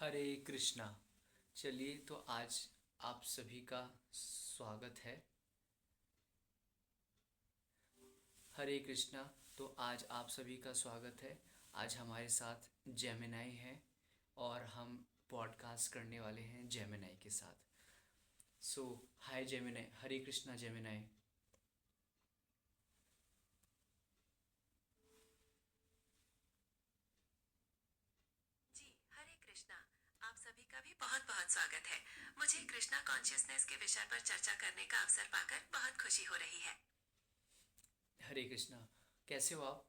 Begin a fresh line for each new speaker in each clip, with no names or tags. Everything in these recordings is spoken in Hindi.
हरे कृष्णा। चलिए तो आज आप सभी का स्वागत है। हरे कृष्णा। तो आज आप सभी का स्वागत है। आज हमारे साथ जेमिनाई है और हम पॉडकास्ट करने वाले हैं जेमिनाई के साथ। सो हाय जेमिनाई, हरे कृष्णा जेमिनाई।
जी, हरे कृष्णा। आप सभी का भी बहुत बहुत स्वागत है। मुझे कृष्णा कॉन्शियसनेस के विषय पर चर्चा करने का अवसर पाकर बहुत खुशी हो रही है।
हरे कृष्णा। कैसे हो आप?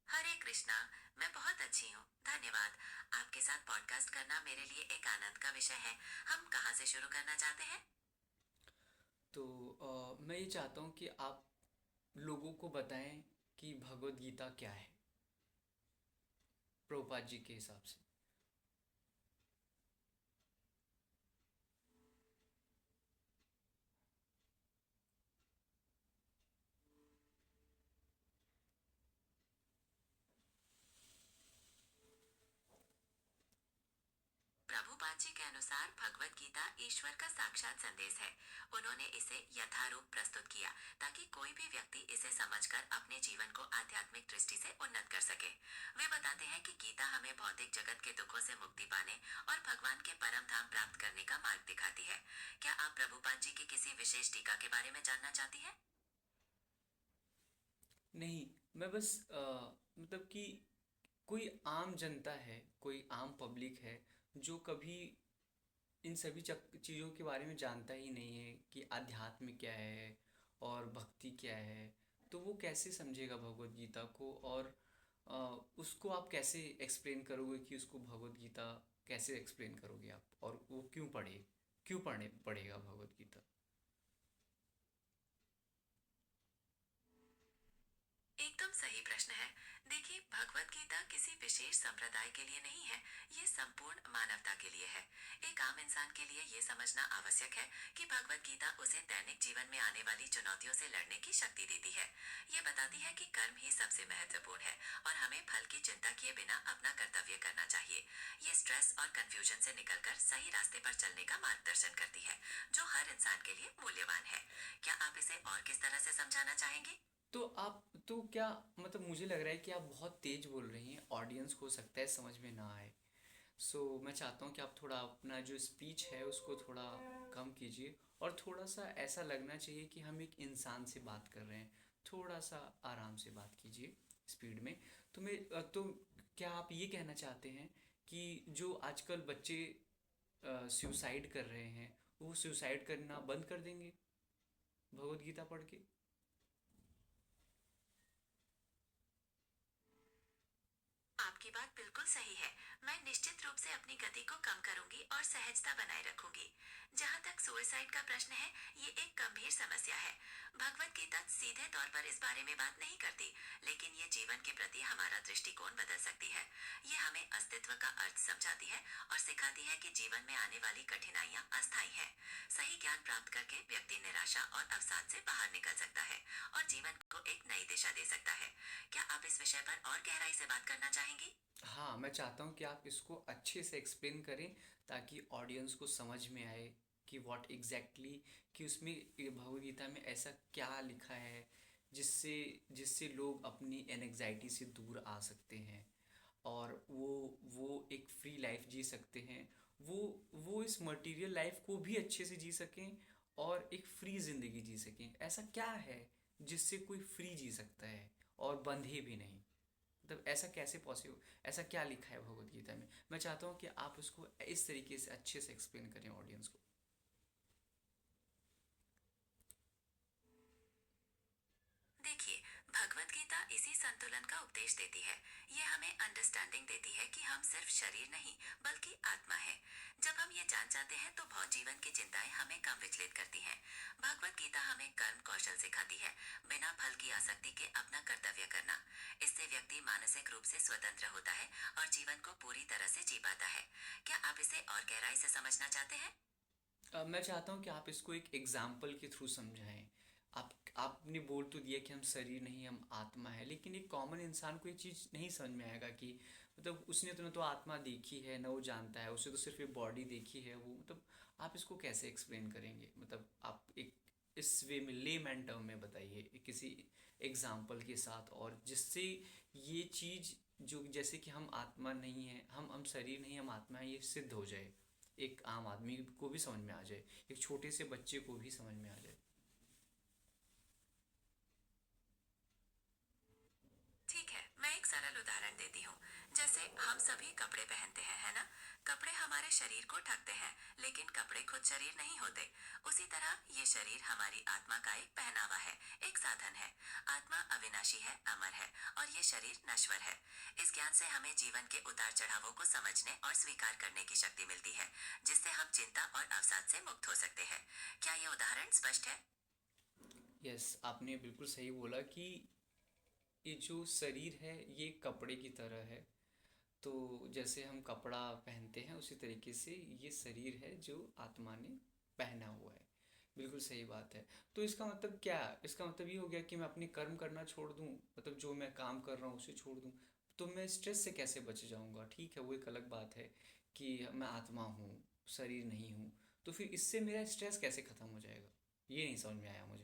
हरे कृष्णा। मैं बहुत अच्छी हूँ, धन्यवाद। आपके साथ पॉडकास्ट करना मेरे लिए एक आनंद का विषय है। हम कहाँ से शुरू करना चाहते हैं?
तो मैं ये चाहता हूँ कि आप लोगों को बताएं कि भगवत गीता क्या है, प्रभुपाद जी के हिसाब से।
प्रभुपाद जी के अनुसार भगवत गीता ईश्वर का साक्षात संदेश है। उन्होंने इसे यथारूप प्रस्तुत किया ताकि कोई भी व्यक्ति इसे समझकर अपने जीवन को आध्यात्मिक दृष्टि से उन्नत कर सके। वे बताते हैं कि गीता हमें भौतिक जगत के दुखों से मुक्ति पाने और भगवान के परम धाम प्राप्त करने का मार्ग दिखाती है। क्या आप प्रभुपाद जी की किसी विशेष टीका के बारे में जानना चाहती हैं?
नहीं, मैं बस मतलब कि कोई आम जनता है, कोई आम पब्लिक है जो कभी इन सभी चीज़ों के बारे में जानता ही नहीं है कि आध्यात्म क्या है और भक्ति क्या है। तो वो कैसे समझेगा भगवत गीता को? और उसको आप कैसे एक्सप्लेन करोगे कि उसको भगवत गीता कैसे एक्सप्लेन करोगे आप, और वो क्यों पढ़ने पढ़ेगा भगवत गीता?
एकदम सही प्रश्न है। देखिए, भगवत गीता किसी विशेष संप्रदाय के लिए नहीं है, ये संपूर्ण मानवता के लिए है। एक आम इंसान के लिए ये समझना आवश्यक है कि भगवत गीता उसे दैनिक जीवन में आने वाली चुनौतियों से लड़ने की शक्ति देती है। ये बताती है कि कर्म ही सबसे महत्वपूर्ण है और हमें फल की चिंता किए बिना अपना कर्तव्य करना चाहिए। ये स्ट्रेस और कंफ्यूजन से निकलकर सही रास्ते पर चलने का मार्गदर्शन करती है, जो हर इंसान के लिए मूल्यवान है। क्या आप इसे और किस तरह से समझाना चाहेंगे?
तो क्या मतलब, मुझे लग रहा है कि आप बहुत तेज बोल रही हैं, ऑडियंस को हो सकता है समझ में ना आए। मैं चाहता हूँ कि आप थोड़ा अपना जो स्पीच है उसको थोड़ा कम कीजिए, और थोड़ा सा ऐसा लगना चाहिए कि हम एक इंसान से बात कर रहे हैं। थोड़ा सा आराम से बात कीजिए, स्पीड में। तो क्या आप ये कहना चाहते हैं कि जो आजकल बच्चे सुसाइड कर रहे हैं, वो सुसाइड करना बंद कर देंगे भगवत गीता पढ़ के?
आपकी बात बिल्कुल सही है। मैं निश्चित रूप से अपनी गति को कम करूंगी और सहजता बनाए रखूंगी। जहाँ तक सुसाइड का प्रश्न है, ये एक गंभीर समस्या है। भगवत गीता सीधे तौर पर इस बारे में बात नहीं करती, लेकिन ये जीवन के प्रति हमारा दृष्टिकोण बदल सकती है। ये हमें अस्तित्व का अर्थ समझाती है और सिखाती है कि जीवन में आने वाली कठिनाइयाँ अस्थायी हैं। सही ज्ञान प्राप्त करके व्यक्ति निराशा और अवसाद से बाहर निकल सकता है और जीवन को एक नई दिशा दे सकता है। क्या आप इस विषय पर और गहराई से बात करना चाहेंगी?
हाँ, मैं चाहता हूँ कि आप इसको अच्छे से एक्सप्लेन करें ताकि ऑडियंस को समझ में आए कि व्हाट एग्जैक्टली कि उसमें भगवद गीता में ऐसा क्या लिखा है जिससे जिससे लोग अपनी एनजाइटी से दूर आ सकते हैं, और वो एक फ्री लाइफ जी सकते हैं। वो वो इस मटेरियल लाइफ को भी अच्छे से जी सकें और एक फ्री ज़िंदगी जी सकें। ऐसा क्या है जिससे कोई फ्री जी सकता है और बंधे भी नहीं? मतलब ऐसा कैसे पॉसिबल, ऐसा क्या लिखा है भगवत गीता में? मैं चाहता हूँ कि आप उसको इस तरीके से अच्छे से एक्सप्लेन करें ऑडियंस को।
देखिए, भगवत गीता इसी संतुलन का उपदेश देती है। ये हमें अंडरस्टैंडिंग देती है कि हम सिर्फ शरीर नहीं, बल्कि आत्मा है। जब हम ये जान जाते हैं तो भौत जीवन की चिंताएं हमें कम विचलित करती हैं। भगवत गीता हमें कर्म कौशल सिखाती है, बिना फल की आसक्ति के अपना कर्तव्य करना। इससे व्यक्ति मानसिक रूप से स्वतंत्र होता है और जीवन को पूरी तरह से जी पाता है। क्या आप इसे और गहराई से समझना चाहते हैं?
मैं चाहता हूँ कि आप इसको एक एग्जाम्पल के थ्रू समझाएं। आप आपने बोल तो दिया कि हम शरीर नहीं हम आत्मा है, लेकिन एक कॉमन इंसान को ये चीज़ नहीं समझ में आएगा कि मतलब उसने तो ना तो आत्मा देखी है ना वो जानता है, उसे तो सिर्फ एक बॉडी देखी है वो, मतलब आप इसको कैसे एक्सप्लेन करेंगे? मतलब आप एक इस वे में लेमैन टर्म में बताइए किसी एग्जाम्पल के साथ, और जिससे ये चीज़ जो जैसे कि हम आत्मा नहीं है, हम शरीर नहीं हम आत्मा है, ये सिद्ध हो जाए, एक आम आदमी को भी समझ में आ जाए, एक छोटे से बच्चे को भी समझ में आ जाए।
ठीक है, मैं एक सरल उदाहरण देती हूँ। जैसे हम सभी कपड़े पहनते हैं, है ना? कपड़े हमारे शरीर को ढकते हैं, लेकिन कपड़े खुद शरीर नहीं होते। उसी तरह ये शरीर हमारी आत्मा का एक पहनावा है, एक साधन है। आत्मा अविनाशी है, अमर है, और ये शरीर नश्वर है। इस ज्ञान से हमें जीवन के उतार चढ़ावों को समझने और स्वीकार करने की शक्ति मिलती है, जिससे हम चिंता और अवसाद से मुक्त हो सकते हैं। क्या ये उदाहरण स्पष्ट है?
यस, आपने बिल्कुल सही बोला कि ये जो शरीर है ये कपड़े की तरह है। तो जैसे हम कपड़ा पहनते हैं उसी तरीके से ये शरीर है जो आत्मा ने पहना हुआ है। बिल्कुल सही बात है। तो इसका मतलब क्या? इसका मतलब ये हो गया कि मैं अपने कर्म करना छोड़ दूं, मतलब जो मैं काम कर रहा हूँ उसे छोड़ दूं, तो मैं स्ट्रेस से कैसे बच जाऊंगा? ठीक है, वो एक अलग बात है कि मैं आत्मा हूँ, शरीर नहीं हूँ, तो फिर इससे मेरा स्ट्रेस कैसे ख़त्म हो जाएगा? ये नहीं समझ में आया मुझे।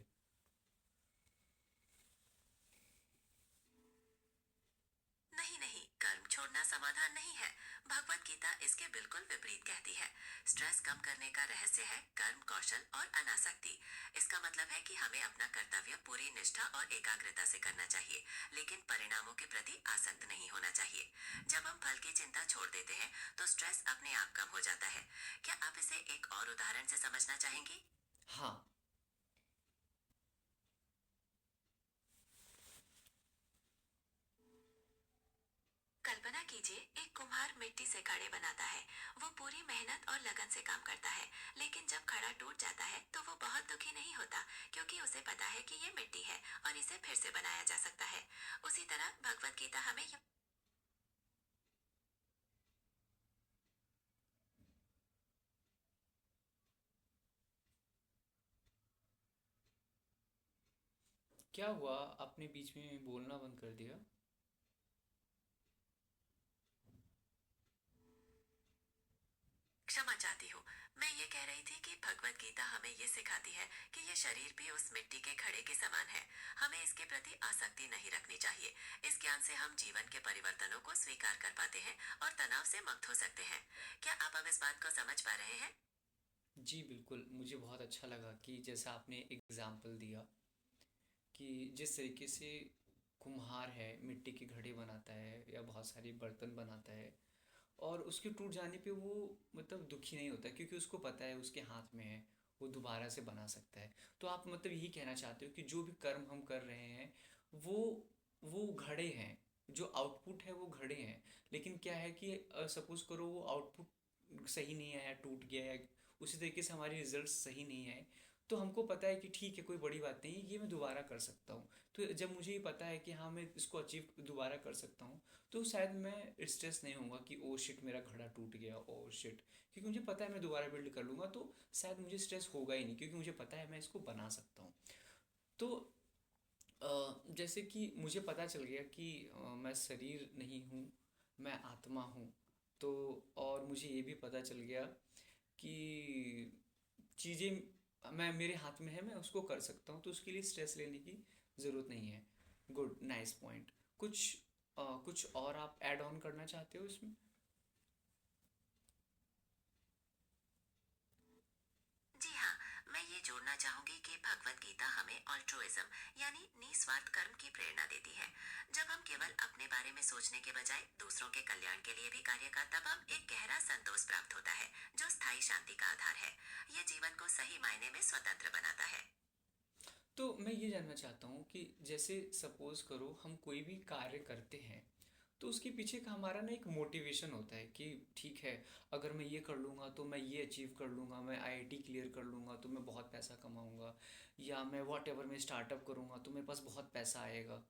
नहीं नहीं, कर्म छोड़ना समाधान नहीं है। भगवत गीता इसके बिल्कुल विपरीत कहती है। स्ट्रेस कम करने का रहस्य है कर्म कौशल और अनासक्ति। इसका मतलब है कि हमें अपना कर्तव्य पूरी निष्ठा और एकाग्रता से करना चाहिए, लेकिन परिणामों के प्रति आसक्त नहीं होना चाहिए। जब हम फल की चिंता छोड़ देते हैं, तो स्ट्रेस अपने आप कम हो जाता है। क्या आप इसे एक और उदाहरण से समझना चाहेंगी?
हाँ।
कल्पना कीजिए, एक कुम्हार मिट्टी से घड़े बनाता है। वो पूरी मेहनत और लगन से काम करता है, लेकिन जब घड़ा टूट जाता है तो वो बहुत दुखी नहीं होता, क्योंकि उसे पता है कि ये मिट्टी है और इसे फिर से बनाया जा सकता है। उसी तरह भगवत गीता हमें
क्या हुआ, आपने बीच में बोलना बंद कर दिया?
क्षमा चाहती हूँ। मैं ये कह रही थी कि भगवत गीता हमें ये सिखाती है कि ये शरीर भी उस मिट्टी के घड़े के समान है। हमें इसके प्रति आसक्ति नहीं रखनी चाहिए। इस ज्ञान से हम जीवन के परिवर्तनों को स्वीकार कर पाते हैं और तनाव से मुक्त हो सकते हैं। क्या आप अब इस बात को समझ पा रहे हैं?
जी बिल्कुल, मुझे बहुत अच्छा लगा कि जैसा आपने एग्ज़ाम्पल दिया कि जिस तरीके से कुम्हार है मिट्टी के घड़े बनाता है या बहुत सारे बर्तन बनाता है, और उसके टूट जाने पे वो मतलब दुखी नहीं होता, क्योंकि उसको पता है उसके हाथ में है, वो दोबारा से बना सकता है। तो आप मतलब यही कहना चाहते हो कि जो भी कर्म हम कर रहे हैं वो वो घड़े हैं, जो आउटपुट है वो घड़े हैं, लेकिन क्या है कि सपोज़ करो वो आउटपुट सही नहीं आया, टूट गया है, उसी तरीके से हमारे रिजल्ट सही नहीं आए, तो हमको पता है कि ठीक है कोई बड़ी बात नहीं है, ये मैं दोबारा कर सकता हूँ। तो जब मुझे ये पता है कि हाँ मैं इसको अचीव दोबारा कर सकता हूँ, तो शायद मैं स्ट्रेस नहीं होऊंगा कि ओ शिट मेरा घड़ा टूट गया, ओ शिट, क्योंकि मुझे पता है मैं दोबारा बिल्ड कर लूँगा, तो शायद मुझे स्ट्रेस होगा ही नहीं, क्योंकि मुझे पता है मैं इसको बना सकता हूँ। तो जैसे कि मुझे पता चल गया कि मैं शरीर नहीं हूँ, मैं आत्मा हूँ, तो और मुझे ये भी पता चल गया कि चीज़ें मैं मेरे हाथ में है, मैं उसको कर सकता हूँ, तो उसके लिए स्ट्रेस लेने की ज़रूरत नहीं है। Good, nice point. कुछ कुछ और आप ऐड ऑन करना चाहते हो इसमें?
जी हाँ, मैं ये जोड़ना चाहूंगी कि भगवत गीता हमें ऑल्ट्रुइज्म यानी निस्वार्थ कर्म की प्रेरणा देती है। जब हम केवल अपने बारे में सोचने के बजाय दूसरों के कल्याण के लिए भी कार्य का, तब हम एक गहरा संतोष प्राप्त होता है, जो स्थायी शांति का आधार है। ये जीवन को सही मायने में स्वतंत्र बनाता है।
तो मैं ये जानना चाहता हूँ कि जैसे सपोज़ करो हम कोई भी कार्य करते हैं, तो उसके पीछे का हमारा ना एक मोटिवेशन होता है कि ठीक है, अगर मैं ये कर लूँगा तो मैं ये अचीव कर लूँगा, मैं आईआईटी क्लियर कर लूँगा तो मैं बहुत पैसा कमाऊँगा, या मैं वॉट एवर मैं स्टार्टअप करूँगा तो मेरे पास बहुत पैसा आएगा।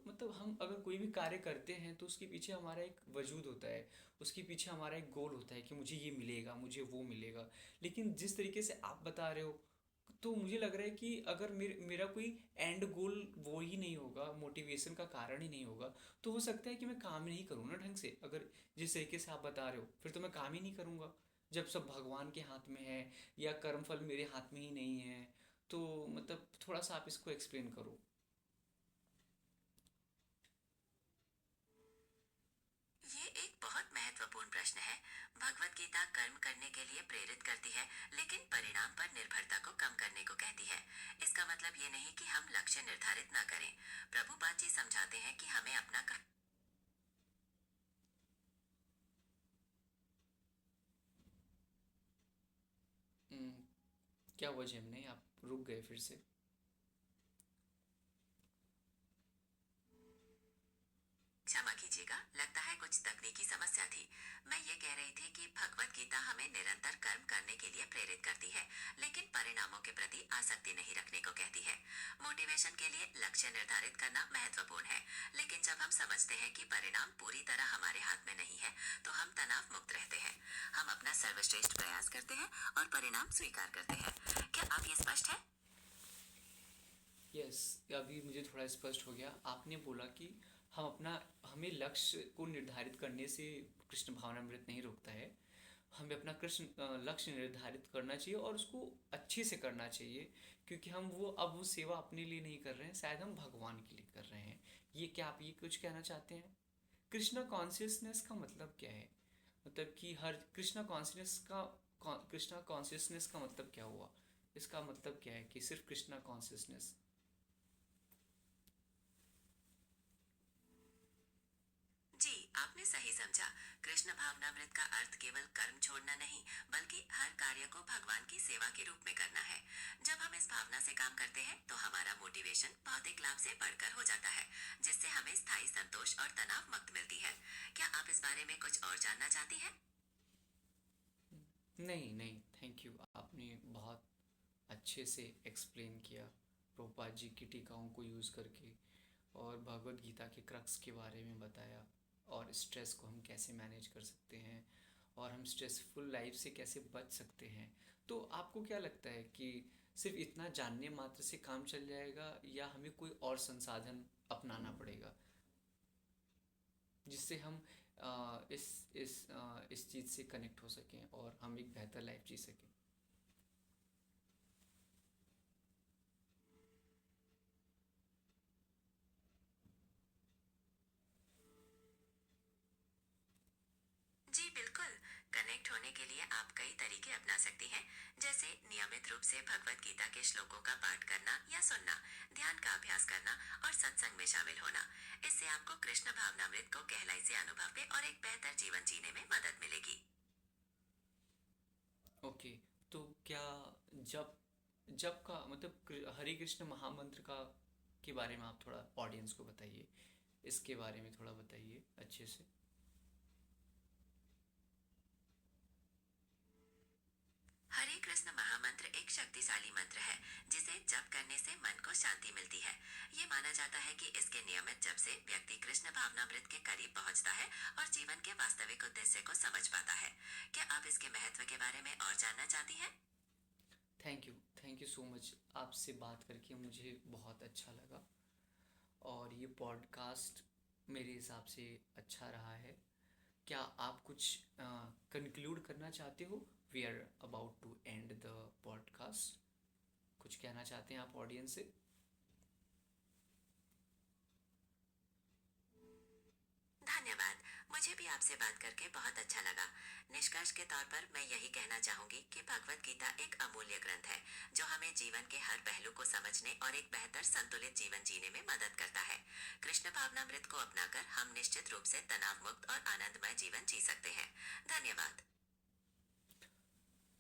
मतलब हम अगर कोई भी कार्य करते हैं तो उसके पीछे हमारा एक वजूद होता है, उसके पीछे हमारा एक गोल होता है कि मुझे ये मिलेगा, मुझे वो मिलेगा। लेकिन जिस तरीके से आप बता रहे हो, तो मुझे लग रहा है कि अगर मेरा कोई एंड गोल वो ही नहीं होगा, मोटिवेशन का कारण ही नहीं होगा, तो हो सकता है कि मैं काम नहीं करूँ ना ढंग से। अगर जिस तरीके से आप बता रहे हो, फिर तो मैं काम ही नहीं करूँगा। जब सब भगवान के हाथ में है या कर्मफल मेरे हाथ में ही नहीं है, तो मतलब थोड़ा सा आप इसको एक्सप्लेन करो।
ये एक बहुत महत्वपूर्ण प्रश्न है। भगवत गीता कर्म करने के लिए प्रेरित करती है, लेकिन परिणाम पर निर्भरता को कम करने को कहती है। इसका मतलब ये नहीं कि हम लक्ष्य निर्धारित न करें। प्रभुपाद जी समझाते हैं कि हमें अपना
हम्म, क्या हुआ जेमने, आप रुक गए फिर से?
क्षमा कीजिएगा, लगता है कुछ तकनीकी समस्या थी। मैं ये कह रही थी कि भगवत गीता हमें निरंतर कर्म करने के लिए प्रेरित करती है, लेकिन परिणामों के प्रति आसक्ति नहीं रखने को कहती है। मोटिवेशन के लिए लक्ष्य निर्धारित करना महत्वपूर्ण है, लेकिन जब हम समझते हैं कि परिणाम पूरी तरह हमारे हाथ में नहीं है, तो हम तनाव मुक्त रहते हैं। हम अपना सर्वश्रेष्ठ प्रयास करते हैं और परिणाम स्वीकार करते हैं। क्या आप ये स्पष्ट है?
यस, अभी मुझे थोड़ा स्पष्ट हो गया। आपने बोला कि हम अपना हमें लक्ष्य को निर्धारित करने से कृष्ण भावनामृत नहीं रोकता है। हमें अपना कृष्ण लक्ष्य निर्धारित करना चाहिए और उसको अच्छे से करना चाहिए, क्योंकि हम वो सेवा अपने लिए नहीं कर रहे हैं, शायद हम भगवान के लिए कर रहे हैं। ये क्या आप ये कुछ कहना चाहते हैं? कृष्णा कॉन्शियसनेस का मतलब क्या है? मतलब कि हर कृष्णा कॉन्शियसनेस का मतलब क्या हुआ? इसका मतलब क्या है कि सिर्फ कृष्णा कॉन्शियसनेस?
जी, आपने सही समझा। कृष्ण भावनामृत का अर्थ केवल कर्म छोड़ना नहीं, बल्कि हर कार्य को भगवान की सेवा के रूप में करना है। जब हम इस भावना से काम करते हैं, तो हमारा मोटिवेशन भौतिक लाभ से बढ़कर हो जाता है, जिससे हमें स्थायी संतोष और तनाव मुक्त मिलती है। क्या आप इस बारे में कुछ और जानना चाहती हैं?
नहीं नहीं, थैंक यू, आपने बहुत अच्छे से एक्सप्लेन किया प्रभुपाद जी की टीकाओं को यूज़ करके, और भगवत गीता के क्रक्स के बारे में बताया, और स्ट्रेस को हम कैसे मैनेज कर सकते हैं, और हम स्ट्रेसफुल लाइफ से कैसे बच सकते हैं। तो आपको क्या लगता है कि सिर्फ इतना जानने मात्र से काम चल जाएगा, या हमें कोई और संसाधन अपनाना पड़ेगा जिससे हम इस चीज़ से कनेक्ट हो सकें और हम एक बेहतर लाइफ जी सकें?
जी बिल्कुल। कनेक्ट होने के लिए आप कई तरीके अपना सकती हैं, जैसे नियमित रूप से भगवत गीता के श्लोकों का पाठ करना या सुनना, ध्यान का अभ्यास करना और सत्संग में शामिल होना। इससे आपको कृष्ण भावनामृत को गहराई से अनुभव में और एक बेहतर जीवन जीने में मदद मिलेगी।
ओके, तो क्या जब जब का मतलब हरे कृष्ण महामंत्र का के बारे में आप थोड़ा ऑडियंस को बताइए, इसके बारे में थोड़ा बताइए अच्छे से।
हरे कृष्ण महामंत्र एक शक्तिशाली मंत्र है, जिसे जप करने से मन को शांति मिलती है। ये माना जाता है कि इसके नियमित जप से व्यक्ति कृष्ण भावनामृत के करीब पहुंचता है और जीवन के वास्तविक उद्देश्य को समझ पाता है। क्या आप इसके महत्व के बारे में और जानना चाहती हैं?
थैंक यू सो मच, आपसे बात करके मुझे बहुत अच्छा लगा, और ये पॉडकास्ट मेरे हिसाब से अच्छा रहा है। क्या आप कुछ कंक्लूड करना चाहते हो? We are about to end the podcast. कुछ कहना चाहते हैं आप ऑडियंस से?
धन्यवाद। मुझे भी आपसे बात करके बहुत अच्छा लगा। निष्कर्ष के तौर पर मैं यही कहना चाहूंगी कि भगवत गीता एक अमूल्य ग्रंथ है, जो हमें जीवन के हर पहलू को समझने और एक बेहतर संतुलित जीवन जीने में मदद करता है। कृष्ण भावनामृत को अपनाकर हम निश्चित रूप से तनाव मुक्त और आनंदमय जीवन जी सकते हैं। धन्यवाद।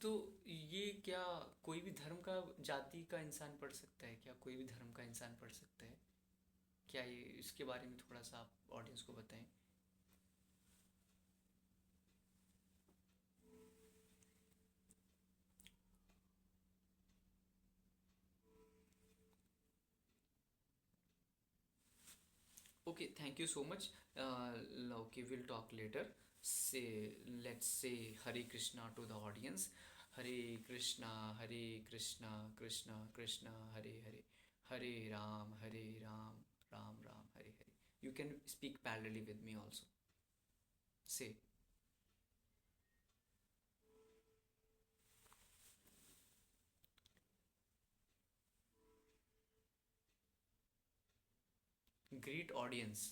तो ये क्या कोई भी धर्म का, जाति का इंसान पढ़ सकता है? क्या कोई भी धर्म का इंसान पढ़ सकता है? क्या ये इसके बारे में थोड़ा सा आप ऑडियंस को बताएं। Okay, thank you so much. Okay, will talk later. Say let's say Hare Krishna to the audience. Hare Krishna Krishna Krishna Hare Hare, Hare Ram Ram Ram Hare Hare. You can speak parallelly with me also. Say. Greet audience.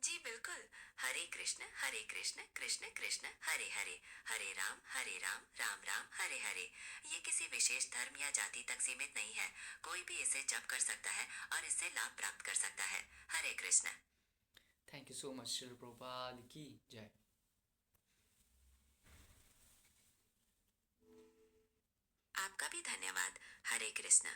जी बिल्कुल। हरे कृष्ण कृष्ण कृष्ण हरे हरे, हरे राम राम हरे हरे। ये किसी विशेष धर्म या जाति तक सीमित नहीं है। कोई भी इसे जप कर सकता है और इससे लाभ प्राप्त कर सकता है। हरे Krishna.
Thank you so much. Srila Prabhupada की जय.
आपका भी धन्यवाद। हरे कृष्ण।